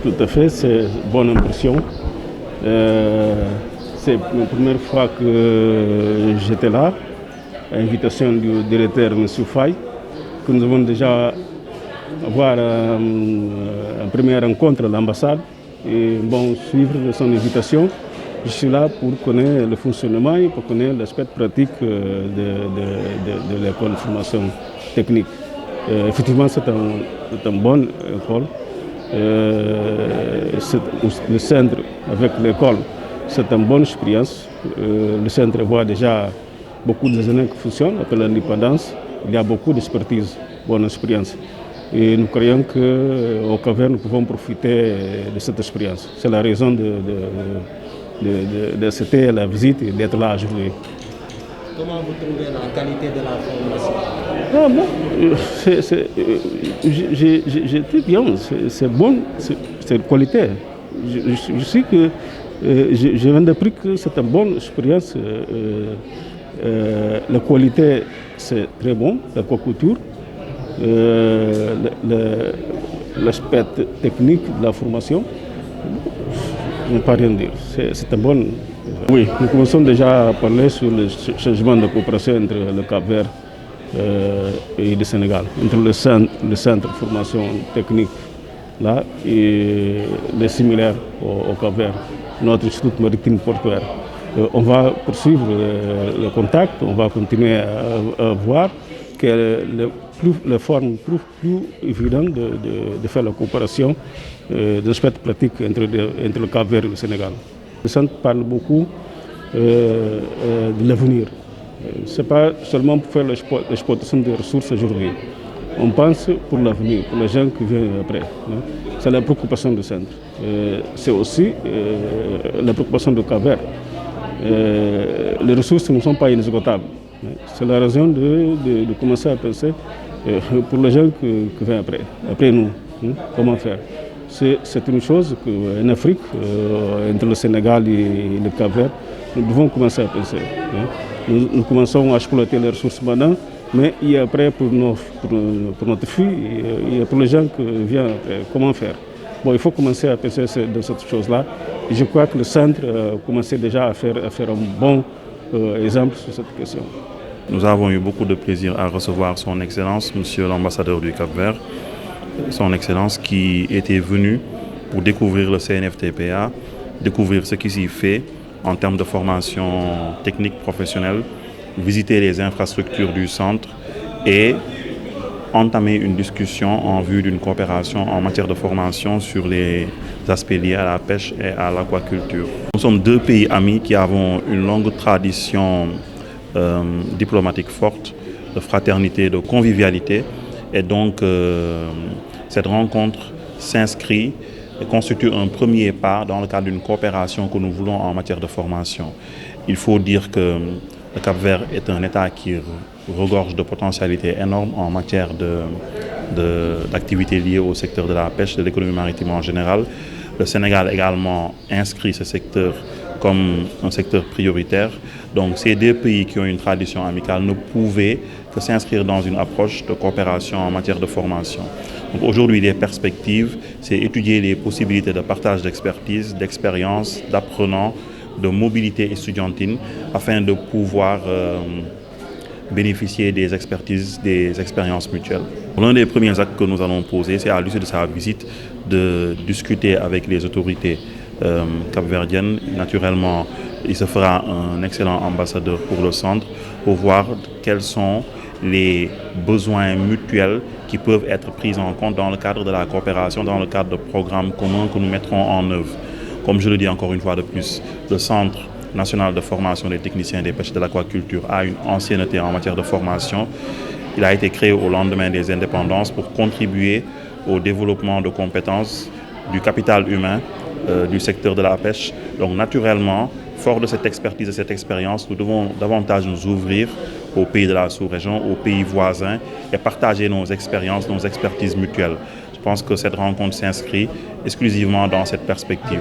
tout à fait, c'est une bonne impression. C'est la première fois que j'étais là, à l'invitation du directeur M. Faye, que nous avons déjà avoir une première rencontre à l'ambassade et suivre son invitation. Je suis là pour connaître le fonctionnement et pour connaître l'aspect pratique de l'école de formation technique. Effectivement, c'est une bonne école. Le centre avec l'école, c'est une bonne expérience. Le centre voit déjà beaucoup d'années qui fonctionne après l'indépendance. Il y a beaucoup d'expertise, bonne expérience. Et nous croyons qu'au Cap-Vert, nous pouvons profiter de cette expérience. C'est la raison d'accepter la visite et d'être là aujourd'hui. Comment vous trouvez la qualité de la formation? J'étais bien, c'est bon, c'est de qualité. Je sais que je viens d'apprendre que c'est une bonne expérience. La qualité, c'est très bon, l'aquaculture. L'aspect technique de la formation, je ne peux rien dire. C'est un bon. Oui, nous commençons déjà à parler sur le changement de coopération entre le Cap-Vert et le Sénégal, entre le centre de formation technique là et les similaires au Cap-Vert, notre institut maritime portuaire. On va poursuivre le contact, on va continuer à voir que les formes plus évidentes de faire la coopération des aspects pratiques entre le Cap-Vert et le Sénégal. Le centre parle beaucoup de l'avenir. Ce n'est pas seulement pour faire l'exploitation des ressources aujourd'hui. On pense pour l'avenir, pour les gens qui viennent après. C'est la préoccupation du centre. C'est aussi la préoccupation du Cap-Vert. Les ressources ne sont pas inesgotables. C'est la raison de commencer à penser pour les gens qui viennent après nous, comment faire. C'est une chose qu'en Afrique, entre le Sénégal et le Cap-Vert, nous devons commencer à penser. Nous commençons à exploiter les ressources maintenant, mais il y a après pour notre fille, il y a pour les gens qui viennent après, comment faire. Il faut commencer à penser dans cette chose-là. Et je crois que le centre a commencé déjà à faire un bon exemple sur cette question. Nous avons eu beaucoup de plaisir à recevoir son Excellence, Monsieur l'ambassadeur du Cap-Vert, son Excellence qui était venu pour découvrir le CNFTPA, découvrir ce qui s'y fait en termes de formation technique professionnelle, visiter les infrastructures du centre et entamer une discussion en vue d'une coopération en matière de formation sur les aspects liés à la pêche et à l'aquaculture. Nous sommes deux pays amis qui avons une longue tradition diplomatique forte, de fraternité, de convivialité. Et donc, cette rencontre s'inscrit et constitue un premier pas dans le cadre d'une coopération que nous voulons en matière de formation. Il faut dire que le Cap-Vert est un État qui regorge de potentialités énormes en matière d'activités liées au secteur de la pêche, de l'économie maritime en général. Le Sénégal également inscrit ce secteur comme un secteur prioritaire. Donc ces deux pays qui ont une tradition amicale ne pouvaient que s'inscrire dans une approche de coopération en matière de formation. Donc aujourd'hui, les perspectives, c'est étudier les possibilités de partage d'expertise, d'expérience, d'apprenants, de mobilité estudiantine, afin de pouvoir bénéficier des expertises, des expériences mutuelles. L'un des premiers actes que nous allons poser, c'est à l'issue de sa visite de discuter avec les autorités capverdiennes. Naturellement, il se fera un excellent ambassadeur pour le centre pour voir quels sont les besoins mutuels qui peuvent être pris en compte dans le cadre de la coopération, dans le cadre de programmes communs que nous mettrons en œuvre. Comme je le dis encore une fois de plus, le Centre national de formation des techniciens des pêches et de l'aquaculture a une ancienneté en matière de formation. Il a été créé au lendemain des indépendances pour contribuer au développement de compétences, du capital humain, du secteur de la pêche. Donc naturellement, fort de cette expertise et cette expérience, nous devons davantage nous ouvrir aux pays de la sous-région, aux pays voisins et partager nos expériences, nos expertises mutuelles. Je pense que cette rencontre s'inscrit exclusivement dans cette perspective.